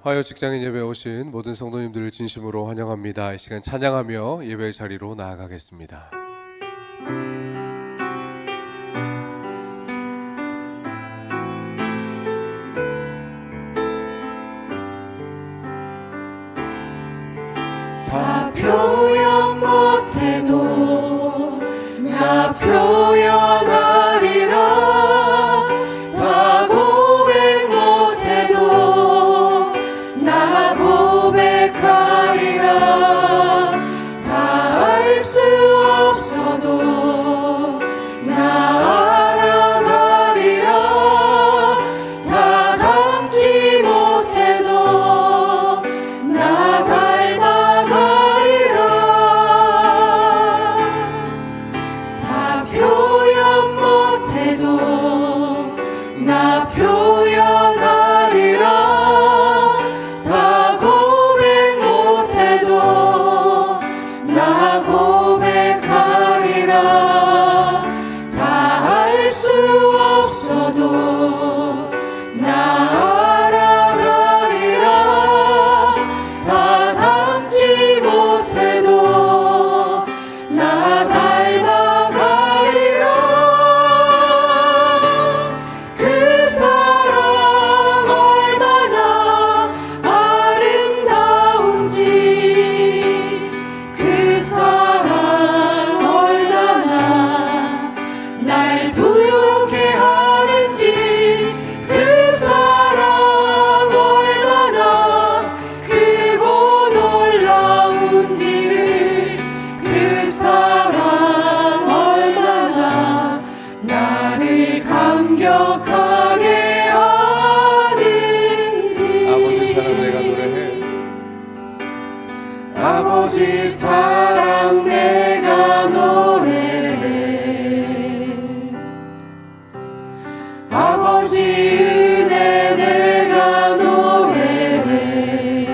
화요 직장인 예배에 오신 모든 성도님들을 진심으로 환영합니다. 이 시간 찬양하며 예배의 자리로 나아가겠습니다. 다 표현 못해도 나 표현하리라. 다 고백 못해도 나 고백하리라. 다 알 수 없어도 나 알아가리라. 다 담지 못해도 나 닮아가리라. 다 표현 못해도 나 표현하리라. 다 고백 못해도 나 고백하리라. 다 알 수 없어도 나 알아가리라. 다 담지 못해도 나 닮아가리라. 그 사랑 얼마나 아름다운지, 그 사랑 얼마나 날 부욕해 하는지, 그 사랑 얼마나 크고 놀라운지를, 그 사랑 얼마나 나를 감격하게 하는지. 아버지 사랑 내가 노래해. 아버지 사랑 내가 노래해. 아버지 은혜 내가 노래해.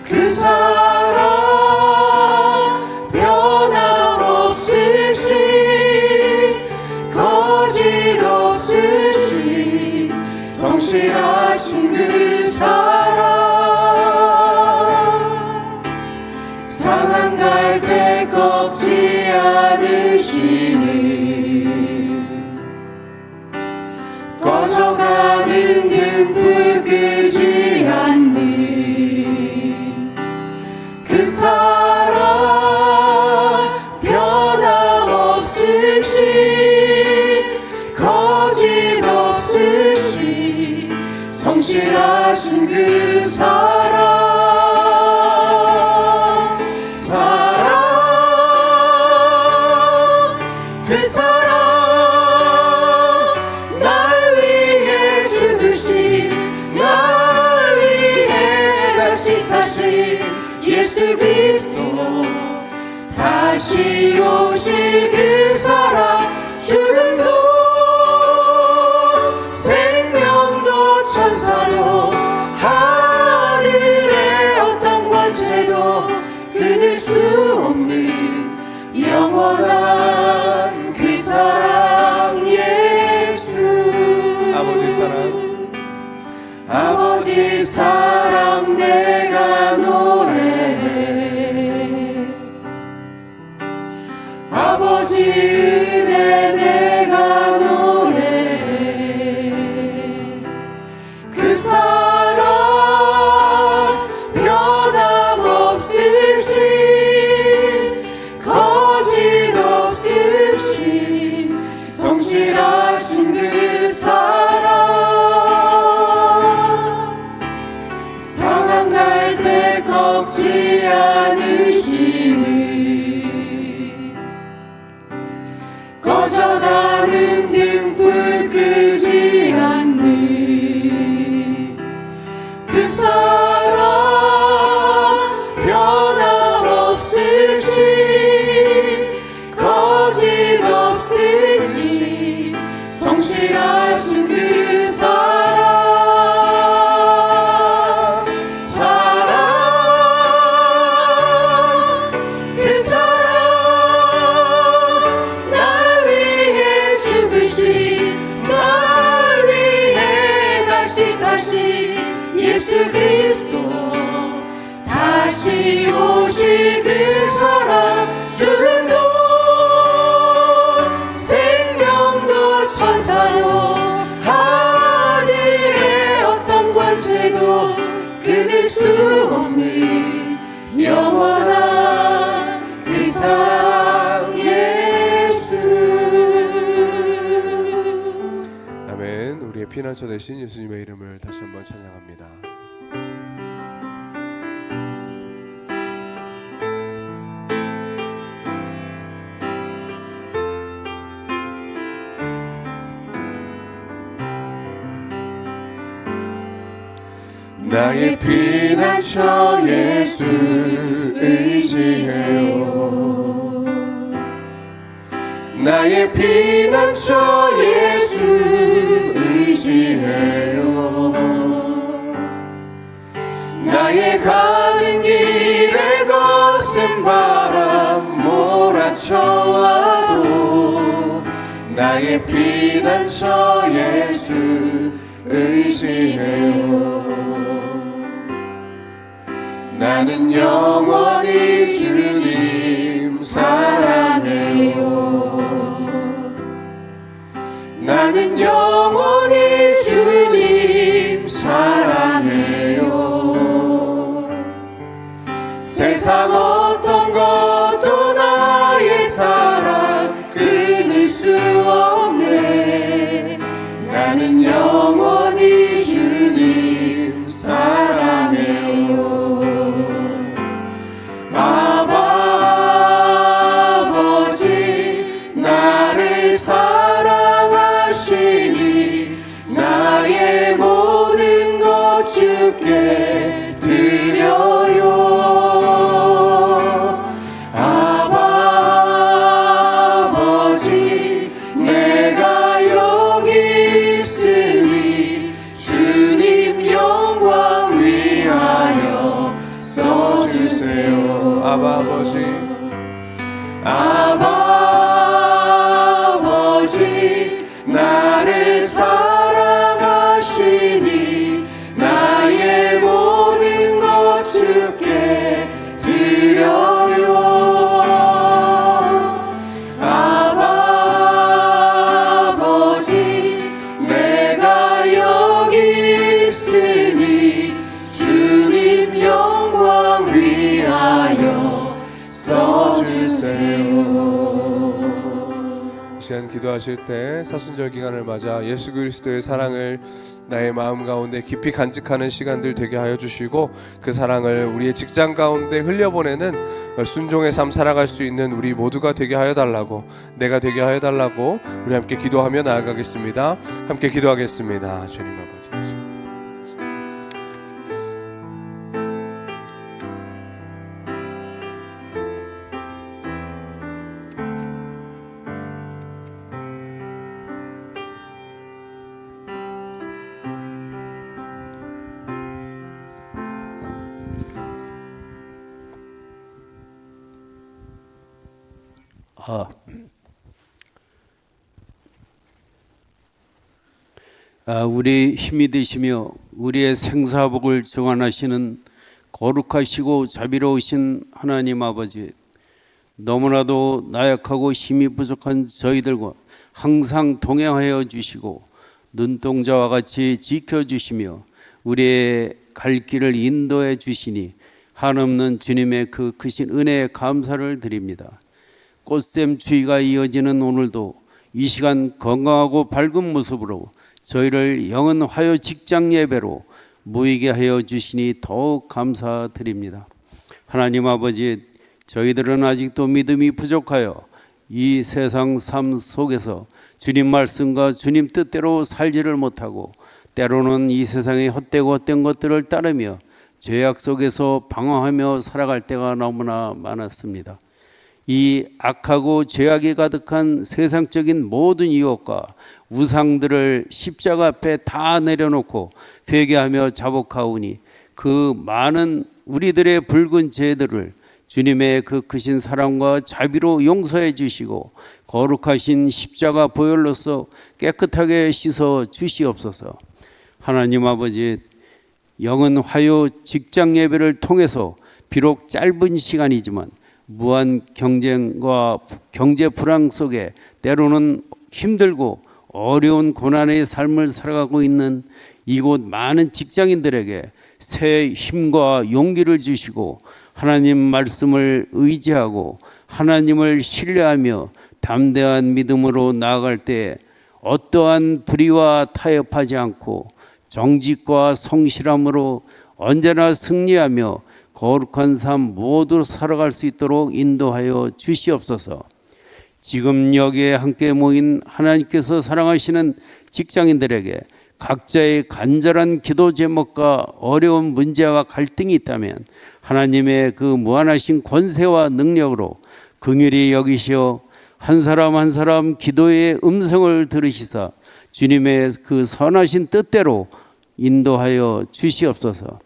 그 사랑 변함없으신, 거짓 없으신, 성실하신 그 사랑. 상한 갈대 꺾지 않으시는, 꺼져가는 등불 끄지 않는 그 사랑. 변함없으신, 거짓 없으신, 성실하신 그 사랑. 그 사랑, 날 위해 죽으신, 날 위해 다시 사신 예수 그리스도, 다시 오실 그 사랑. 죽음도 생명도 천사도 하늘의 어떤 권세도 끊을 수 없는 영원한 그 사랑 예수. 아버지 사랑. 아버지 사랑 내가 노래해. 아버지 은혜 내가 노래해. 그 사랑 변함없으신, 거짓 없으신, 성실하신 그 사랑. 상한 갈대 꺾지 않으시는, 꺼져가는 등불 끄지 않는 그 사랑. 변함없으신, 거짓 없으신, 성실하신 그 사랑. 사랑, 다시 오실 그 사랑 죽음도 생명도 천사도 하늘의 어떤 권세도 끊을 수 없는 영원한 그 사랑 예수. 아멘. 우리의 피난처 되신 예수님의 이름을 다시 한번 찬양합니다. 나의 피난처 예수 의지해요. 나의 피난처 예수 의지해요. 나의 가는 길에 거센 바람 몰아쳐와도 나의 피난처 예수 의지해요. 나는 영원히 주님 사랑해요. 나는 영원히 주님 사랑해요. 세상 어떤 것도 나의 사랑 끊을 수 없네. 나는 영원히 주님 사랑해요. 아버지 나를 사랑하시니 나의 모든 것 주께 드려요. 아버지 내가 여기 있으니 주님 영광 위하여 써주세요. 아버지 아버지 나를 사랑하시니 나의 모든 것 주께 드려요. 아버지 내가 여기 있으니 주님 영광 위하여 써주세요. 이 시간 기도하실 때 사순절 기간을 맞아 예수 그리스도의 사랑을 나의 마음 가운데 깊이 간직하는 시간들 되게 하여 주시고, 그 사랑을 우리의 직장 가운데 흘려보내는 순종의 삶 살아갈 수 있는 우리 모두가 되게 하여 달라고, 내가 되게 하여 달라고 우리 함께 기도하며 나아가겠습니다. 함께 기도하겠습니다. 주님 아버지, 우리 힘이 되시며 우리의 생사복을 정한하시는 거룩하시고 자비로우신 하나님 아버지, 너무나도 나약하고 힘이 부족한 저희들과 항상 동행하여 주시고 눈동자와 같이 지켜주시며 우리의 갈 길을 인도해 주시니 한없는 주님의 그 크신 은혜에 감사를 드립니다. 꽃샘 추위가 이어지는 오늘도 이 시간 건강하고 밝은 모습으로 저희를 영은 화요 직장 예배로 모이게 하여 주시니 더욱 감사드립니다. 하나님 아버지, 저희들은 아직도 믿음이 부족하여 이 세상 삶 속에서 주님 말씀과 주님 뜻대로 살지를 못하고 때로는 이 세상의 헛되고 헛된 것들을 따르며 죄악 속에서 방황하며 살아갈 때가 너무나 많았습니다. 이 악하고 죄악이 가득한 세상적인 모든 유혹과 우상들을 십자가 앞에 다 내려놓고 회개하며 자복하오니 그 많은 우리들의 붉은 죄들을 주님의 그 크신 사랑과 자비로 용서해 주시고 거룩하신 십자가 보혈로서 깨끗하게 씻어 주시옵소서. 하나님 아버지, 영은 화요 직장 예배를 통해서 비록 짧은 시간이지만 무한 경쟁과 경제 불황 속에 때로는 힘들고 어려운 고난의 삶을 살아가고 있는 이곳 많은 직장인들에게 새 힘과 용기를 주시고 하나님 말씀을 의지하고 하나님을 신뢰하며 담대한 믿음으로 나아갈 때 어떠한 불의와 타협하지 않고 정직과 성실함으로 언제나 승리하며 거룩한 삶 모두 살아갈 수 있도록 인도하여 주시옵소서. 지금 여기에 함께 모인 하나님께서 사랑하시는 직장인들에게 각자의 간절한 기도 제목과 어려운 문제와 갈등이 있다면 하나님의 그 무한하신 권세와 능력으로 긍휼히 여기시어 한 사람 한 사람 기도의 음성을 들으시사 주님의 그 선하신 뜻대로 인도하여 주시옵소서.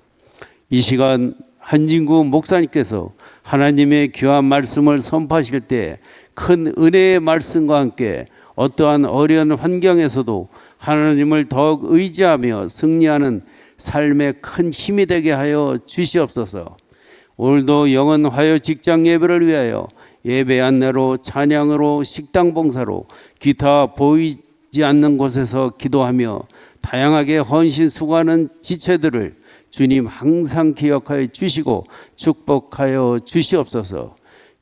이 시간 한진구 목사님께서 하나님의 귀한 말씀을 선포하실 때 큰 은혜의 말씀과 함께 어떠한 어려운 환경에서도 하나님을 더욱 의지하며 승리하는 삶의 큰 힘이 되게 하여 주시옵소서. 오늘도 영원 화요 직장 예배를 위하여 예배 안내로 찬양으로 식당 봉사로 기타 보이지 않는 곳에서 기도하며 다양하게 헌신 수고하는 지체들을 주님 항상 기억하여 주시고 축복하여 주시옵소서.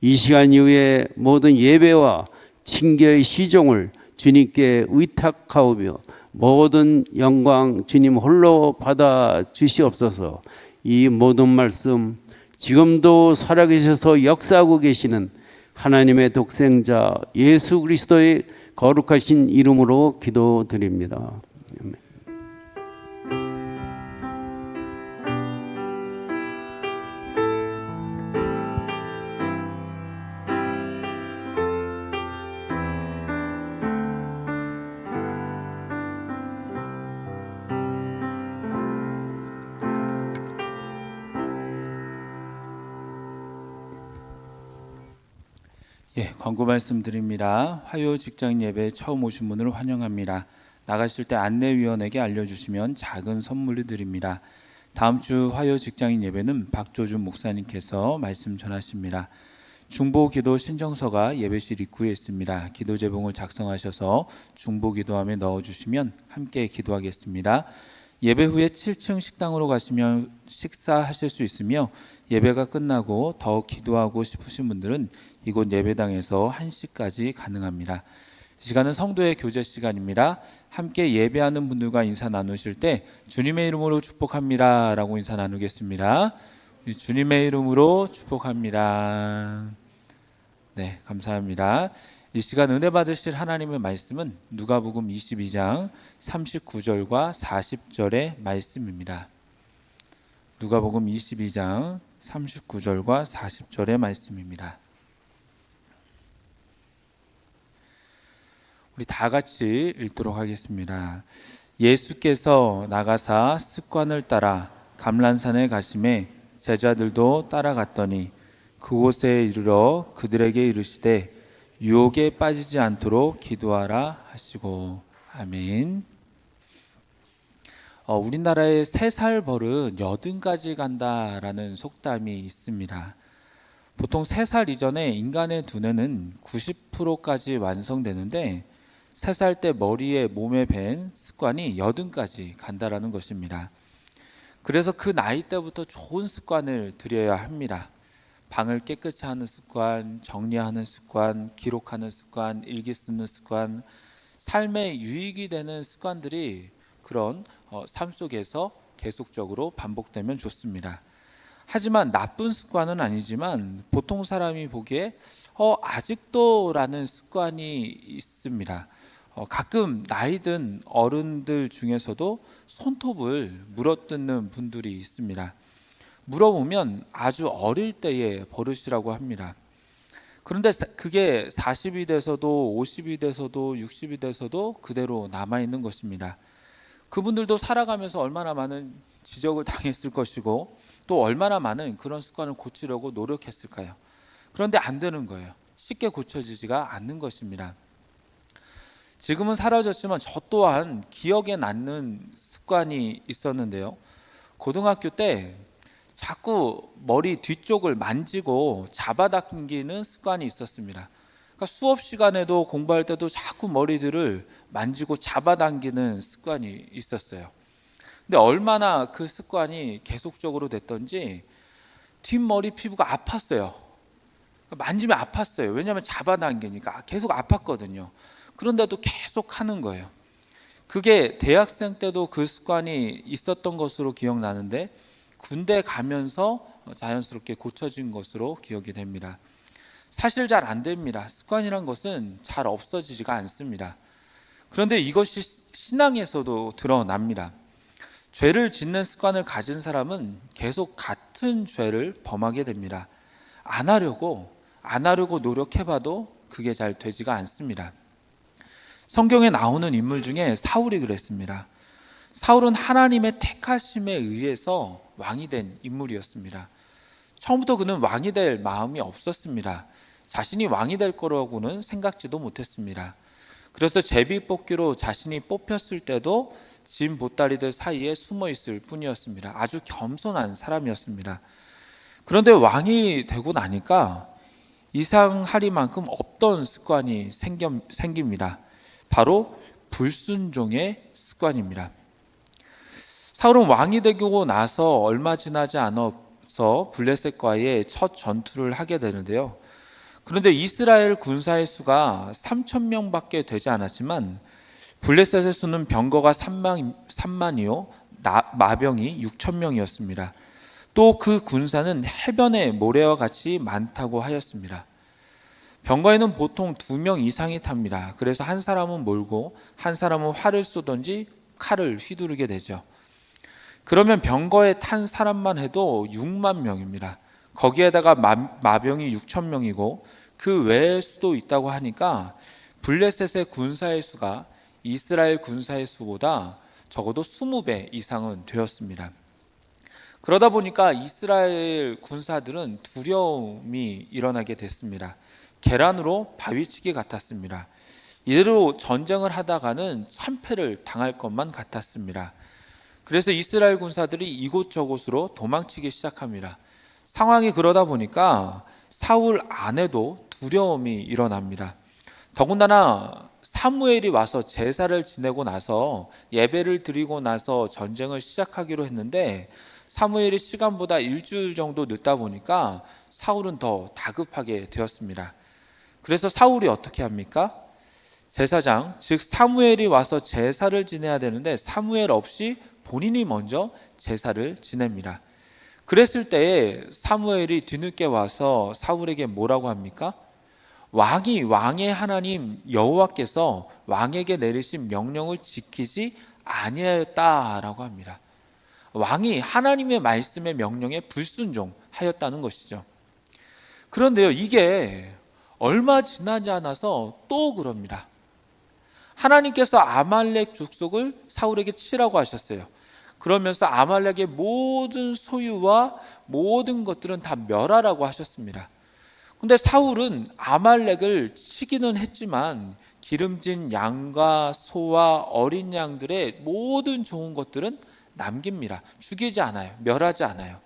이 시간 이후에 모든 예배와 칭교의 시종을 주님께 위탁하오며 모든 영광 주님 홀로 받아 주시옵소서. 이 모든 말씀 지금도 살아계셔서 역사하고 계시는 하나님의 독생자 예수 그리스도의 거룩하신 이름으로 기도드립니다. 아멘. 예, 광고 말씀드립니다. 화요 직장 예배 처음 오신 분을 환영합니다. 나가실 때 안내위원에게 알려주시면 작은 선물을 드립니다. 다음 주 화요 직장인 예배는 박조준 목사님께서 말씀 전하십니다. 중보기도 신청서가 예배실 입구에 있습니다. 기도 제봉을 작성하셔서 중보기도함에 넣어주시면 함께 기도하겠습니다. 예배 후에 7층 식당으로 가시면 식사하실 수 있으며 예배가 끝나고 더 기도하고 싶으신 분들은 이곳 예배당에서 1시까지 가능합니다. 이 시간은 성도의 교제 시간입니다. 함께 예배하는 분들과 인사 나누실 때 주님의 이름으로 축복합니다 라고 인사 나누겠습니다. 주님의 이름으로 축복합니다. 네, 감사합니다. 이 시간 은혜 받으실 하나님의 말씀은 누가복음 22장 39절과 40절의 말씀입니다. 누가복음 22장 39절과 40절의 말씀입니다. 우리 다 같이 읽도록 하겠습니다. 예수께서 나가사 습관을 따라 감람산에 가심에 제자들도 따라갔더니 그곳에 이르러 그들에게 이르시되 유혹에 빠지지 않도록 기도하라 하시고. 아멘. 우리나라의 3살 버릇 80까지 간다라는 속담이 있습니다. 보통 3살 이전에 인간의 두뇌는 90%까지 완성되는데 3살 때 머리에 몸에 밴 습관이 80까지 간다라는 것입니다. 그래서 그 나이 때부터 좋은 습관을 들여야 합니다. 방을 깨끗이 하는 습관, 정리하는 습관, 기록하는 습관, 일기 쓰는 습관, 삶에 유익이 되는 습관들이 그런 삶 속에서 계속적으로 반복되면 좋습니다. 하지만 나쁜 습관은 아니지만 보통 사람이 보기에 아직도 라는 습관이 있습니다. 가끔 나이 든 어른들 중에서도 손톱을 물어뜯는 분들이 있습니다. 물어보면 아주 어릴 때의 버릇이라고 합니다. 그런데 그게 40이 돼서도 50이 돼서도 60이 돼서도 그대로 남아있는 것입니다. 그분들도 살아가면서 얼마나 많은 지적을 당했을 것이고 또 얼마나 많은 그런 습관을 고치려고 노력했을까요? 그런데 안 되는 거예요. 쉽게 고쳐지지가 않는 것입니다. 지금은 사라졌지만 저 또한 기억에 남는 습관이 있었는데요. 고등학교 때 자꾸 머리 뒤쪽을 만지고 잡아당기는 습관이 있었습니다. 그러니까 수업 시간에도 공부할 때도 자꾸 머리들을 만지고 잡아당기는 습관이 있었어요. 근데 얼마나 그 습관이 계속적으로 됐던지 뒷머리 피부가 아팠어요. 만지면 아팠어요. 왜냐하면 잡아당기니까 계속 아팠거든요. 그런데도 계속 하는 거예요. 그게 대학생 때도 그 습관이 있었던 것으로 기억나는데 군대 가면서 자연스럽게 고쳐진 것으로 기억이 됩니다. 사실 잘 안 됩니다. 습관이란 것은 잘 없어지지가 않습니다. 그런데 이것이 신앙에서도 드러납니다. 죄를 짓는 습관을 가진 사람은 계속 같은 죄를 범하게 됩니다. 안 하려고 노력해봐도 그게 잘 되지가 않습니다. 성경에 나오는 인물 중에 사울이 그랬습니다. 사울은 하나님의 택하심에 의해서 왕이 된 인물이었습니다. 처음부터 그는 왕이 될 마음이 없었습니다. 자신이 왕이 될 거라고는 생각지도 못했습니다. 그래서 제비뽑기로 자신이 뽑혔을 때도 진 보따리들 사이에 숨어 있을 뿐이었습니다. 아주 겸손한 사람이었습니다. 그런데 왕이 되고 나니까 이상하리만큼 없던 습관이 생깁니다. 바로 불순종의 습관입니다. 사울은 왕이 되고 나서 얼마 지나지 않아서 블레셋과의 첫 전투를 하게 되는데요. 그런데 이스라엘 군사의 수가 3,000명밖에 되지 않았지만 블레셋의 수는 병거가 3만이요 마병이 6,000명이었습니다. 또 그 군사는 해변의 모래와 같이 많다고 하였습니다. 병거에는 보통 2명 이상이 탑니다. 그래서 한 사람은 몰고 한 사람은 활을 쏘든지 칼을 휘두르게 되죠. 그러면 병거에 탄 사람만 해도 6만 명입니다. 거기에다가 마병이 6,000명이고 그 외의 수도 있다고 하니까 블레셋의 군사의 수가 이스라엘 군사의 수보다 적어도 20배 이상은 되었습니다. 그러다 보니까 이스라엘 군사들은 두려움이 일어나게 됐습니다. 계란으로 바위치기 같았습니다. 이대로 전쟁을 하다가는 참패를 당할 것만 같았습니다. 그래서 이스라엘 군사들이 이곳저곳으로 도망치기 시작합니다. 상황이 그러다 보니까 사울 안에도 두려움이 일어납니다. 더군다나 사무엘이 와서 제사를 지내고 나서 예배를 드리고 나서 전쟁을 시작하기로 했는데 사무엘이 시간보다 일주일 정도 늦다 보니까 사울은 더 다급하게 되었습니다. 그래서 사울이 어떻게 합니까? 제사장, 즉 사무엘이 와서 제사를 지내야 되는데 사무엘 없이 본인이 먼저 제사를 지냅니다. 그랬을 때에 사무엘이 뒤늦게 와서 사울에게 뭐라고 합니까? 왕의 하나님 여호와께서 왕에게 내리신 명령을 지키지 아니하였다라고 합니다. 왕이 하나님의 말씀의 명령에 불순종하였다는 것이죠. 그런데요, 이게 얼마 지나지 않아서 또 그럽니다. 하나님께서 아말렉 족속을 사울에게 치라고 하셨어요. 그러면서 아말렉의 모든 소유와 모든 것들은 다 멸하라고 하셨습니다. 근데 사울은 아말렉을 치기는 했지만 기름진 양과 소와 어린 양들의 모든 좋은 것들은 남깁니다. 죽이지 않아요. 멸하지 않아요.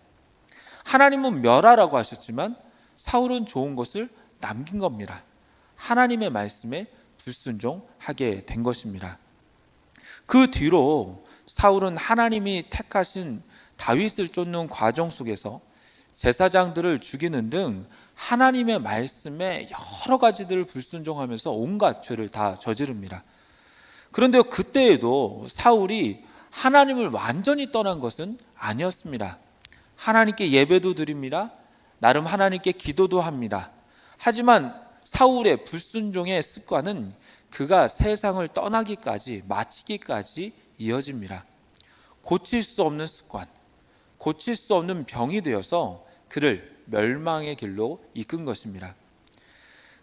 하나님은 멸하라고 하셨지만 사울은 좋은 것을 남긴 겁니다. 하나님의 말씀에 불순종하게 된 것입니다. 그 뒤로 사울은 하나님이 택하신 다윗을 쫓는 과정 속에서 제사장들을 죽이는 등 하나님의 말씀에 여러 가지들을 불순종하면서 온갖 죄를 다 저지릅니다. 그런데 그때에도 사울이 하나님을 완전히 떠난 것은 아니었습니다. 하나님께 예배도 드립니다. 나름 하나님께 기도도 합니다. 하지만 사울의 불순종의 습관은 그가 세상을 떠나기까지 마치기까지 이어집니다. 고칠 수 없는 습관, 고칠 수 없는 병이 되어서 그를 멸망의 길로 이끈 것입니다.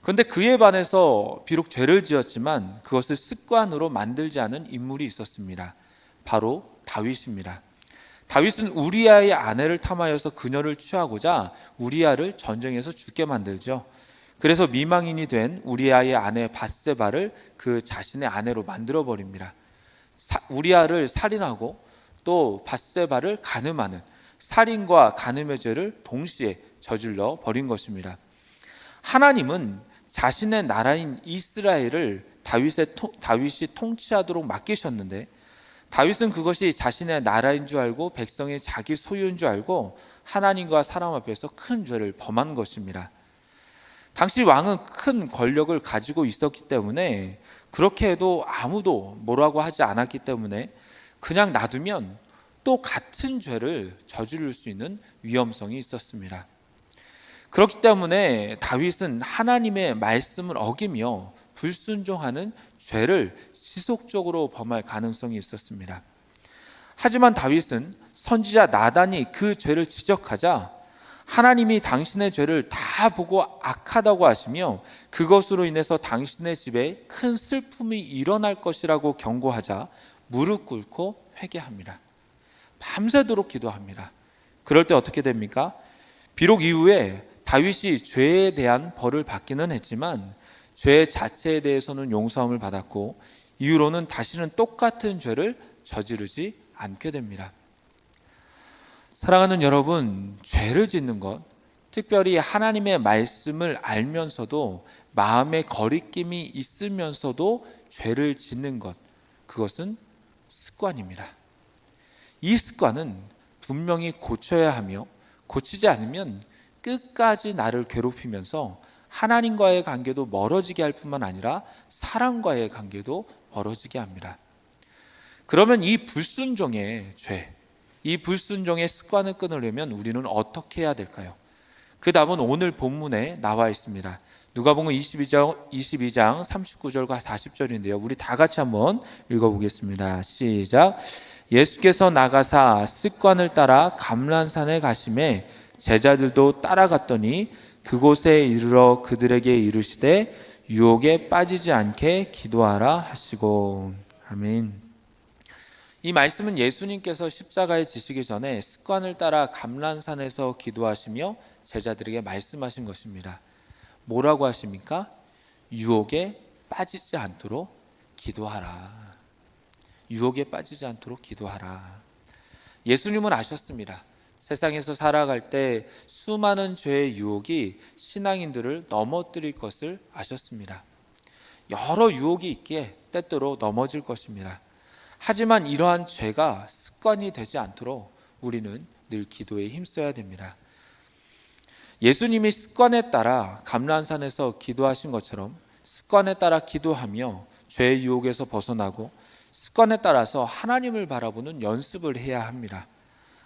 그런데 그에 반해서 비록 죄를 지었지만 그것을 습관으로 만들지 않은 인물이 있었습니다. 바로 다윗입니다. 다윗은 우리아의 아내를 탐하여서 그녀를 취하고자 우리아를 전쟁에서 죽게 만들죠. 그래서 미망인이 된 우리아의 아내 밧세바를 그 자신의 아내로 만들어 버립니다. 우리아를 살인하고 또 밧세바를 간음하는, 살인과 간음의 죄를 동시에 저질러 버린 것입니다. 하나님은 자신의 나라인 이스라엘을 다윗이 통치하도록 맡기셨는데 다윗은 그것이 자신의 나라인 줄 알고 백성이 자기 소유인 줄 알고 하나님과 사람 앞에서 큰 죄를 범한 것입니다. 당시 왕은 큰 권력을 가지고 있었기 때문에 그렇게 해도 아무도 뭐라고 하지 않았기 때문에 그냥 놔두면 또 같은 죄를 저지를 수 있는 위험성이 있었습니다. 그렇기 때문에 다윗은 하나님의 말씀을 어기며 불순종하는 죄를 지속적으로 범할 가능성이 있었습니다. 하지만 다윗은 선지자 나단이 그 죄를 지적하자 하나님이 당신의 죄를 다 보고 악하다고 하시며 그것으로 인해서 당신의 집에 큰 슬픔이 일어날 것이라고 경고하자 무릎 꿇고 회개합니다. 밤새도록 기도합니다. 그럴 때 어떻게 됩니까? 비록 이후에 다윗이 죄에 대한 벌을 받기는 했지만 죄 자체에 대해서는 용서함을 받았고 이후로는 다시는 똑같은 죄를 저지르지 않게 됩니다. 사랑하는 여러분, 죄를 짓는 것, 특별히 하나님의 말씀을 알면서도 마음에 거리낌이 있으면서도 죄를 짓는 것, 그것은 습관입니다. 이 습관은 분명히 고쳐야 하며 고치지 않으면 끝까지 나를 괴롭히면서 하나님과의 관계도 멀어지게 할 뿐만 아니라 사람과의 관계도 멀어지게 합니다. 그러면 이 불순종의 죄, 이 불순종의 습관을 끊으려면 우리는 어떻게 해야 될까요? 그 답은 오늘 본문에 나와 있습니다. 누가복음 22장 39절과 40절인데요. 우리 다 같이 한번 읽어보겠습니다. 시작. 예수께서 나가사 습관을 따라 감람산에 가시매 제자들도 따라갔더니 그곳에 이르러 그들에게 이르시되 유혹에 빠지지 않게 기도하라 하시고. 아멘. 이 말씀은 예수님께서 십자가에 지시기 전에 습관을 따라 감람산에서 기도하시며 제자들에게 말씀하신 것입니다. 뭐라고 하십니까? 유혹에 빠지지 않도록 기도하라. 유혹에 빠지지 않도록 기도하라. 예수님은 아셨습니다. 세상에서 살아갈 때 수많은 죄의 유혹이 신앙인들을 넘어뜨릴 것을 아셨습니다. 여러 유혹이 있기에 때때로 넘어질 것입니다. 하지만 이러한 죄가 습관이 되지 않도록 우리는 늘 기도에 힘써야 됩니다. 예수님이 습관에 따라 감람산에서 기도하신 것처럼 습관에 따라 기도하며 죄의 유혹에서 벗어나고 습관에 따라서 하나님을 바라보는 연습을 해야 합니다.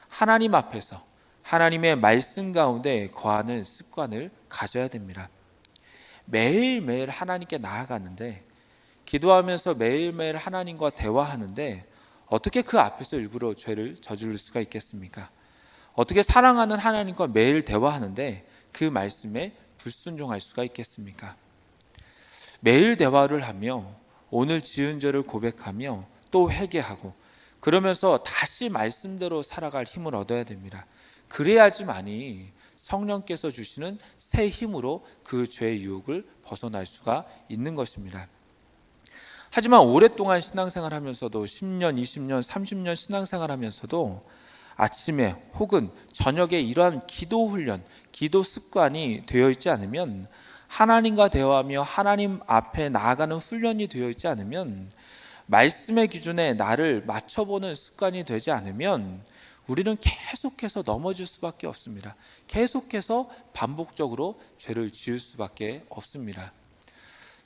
하나님 앞에서 하나님의 말씀 가운데 거하는 습관을 가져야 됩니다. 매일매일 하나님께 나아가는데 기도하면서 매일매일 하나님과 대화하는데 어떻게 그 앞에서 일부러 죄를 저지를 수가 있겠습니까? 어떻게 사랑하는 하나님과 매일 대화하는데 그 말씀에 불순종할 수가 있겠습니까? 매일 대화를 하며 오늘 지은 죄를 고백하며 또 회개하고 그러면서 다시 말씀대로 살아갈 힘을 얻어야 됩니다. 그래야지만이 성령께서 주시는 새 힘으로 그 죄의 유혹을 벗어날 수가 있는 것입니다. 하지만 오랫동안 신앙생활 하면서도 10년, 20년, 30년 신앙생활 하면서도 아침에 혹은 저녁에 이러한 기도 훈련, 기도 습관이 되어 있지 않으면 하나님과 대화하며 하나님 앞에 나아가는 훈련이 되어 있지 않으면 말씀의 기준에 나를 맞춰보는 습관이 되지 않으면 우리는 계속해서 넘어질 수밖에 없습니다. 계속해서 반복적으로 죄를 지을 수밖에 없습니다.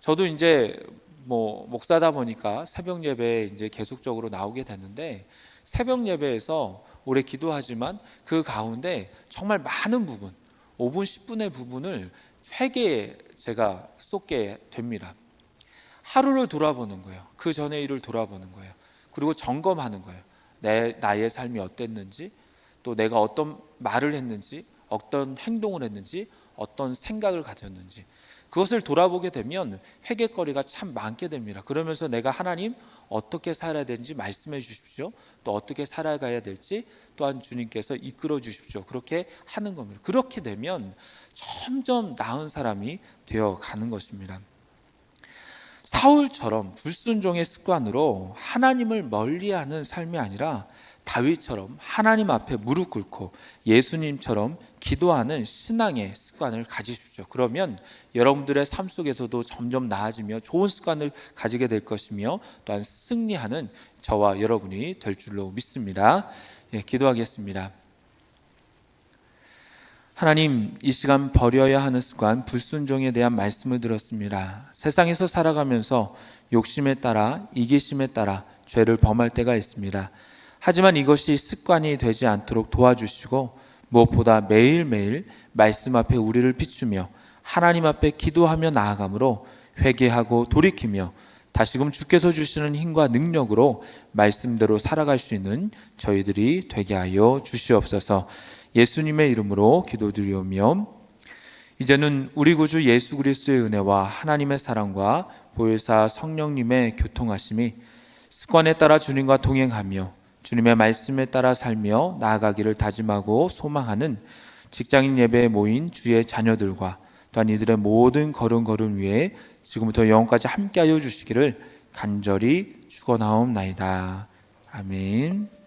저도 이제 목사다 보니까 새벽 예배에 이제 계속적으로 나오게 됐는데 새벽 예배에서 오래 기도하지만 그 가운데 정말 많은 부분, 5분, 10분의 부분을 회개에 제가 쏟게 됩니다. 하루를 돌아보는 거예요. 그 전의 일을 돌아보는 거예요. 그리고 점검하는 거예요. 나의 삶이 어땠는지, 또 내가 어떤 말을 했는지, 어떤 행동을 했는지, 어떤 생각을 가졌는지 그것을 돌아보게 되면 회개거리가 참 많게 됩니다. 그러면서 내가 하나님 어떻게 살아야 되는지 말씀해 주십시오. 또 어떻게 살아가야 될지 또한 주님께서 이끌어 주십시오. 그렇게 하는 겁니다. 그렇게 되면 점점 나은 사람이 되어 가는 것입니다. 사울처럼 불순종의 습관으로 하나님을 멀리하는 삶이 아니라 다윗처럼 하나님 앞에 무릎 꿇고 예수님처럼 기도하는 신앙의 습관을 가지십시오. 그러면 여러분들의 삶 속에서도 점점 나아지며 좋은 습관을 가지게 될 것이며 또한 승리하는 저와 여러분이 될 줄로 믿습니다. 기도하겠습니다. 하나님, 이 시간 버려야 하는 습관, 불순종에 대한 말씀을 들었습니다. 세상에서 살아가면서 욕심에 따라, 이기심에 따라 죄를 범할 때가 있습니다. 하지만 이것이 습관이 되지 않도록 도와주시고 무엇보다 매일매일 말씀 앞에 우리를 비추며 하나님 앞에 기도하며 나아가므로 회개하고 돌이키며 다시금 주께서 주시는 힘과 능력으로 말씀대로 살아갈 수 있는 저희들이 되게 하여 주시옵소서. 예수님의 이름으로 기도드리오며 이제는 우리 구주 예수 그리스도의 은혜와 하나님의 사랑과 보혜사 성령님의 교통하심이 습관에 따라 주님과 동행하며 주님의 말씀에 따라 살며 나아가기를 다짐하고 소망하는 직장인 예배에 모인 주의 자녀들과 또한 이들의 모든 걸음걸음 위에 지금부터 영원까지 함께하여 주시기를 간절히 축원하옵나이다. 아멘.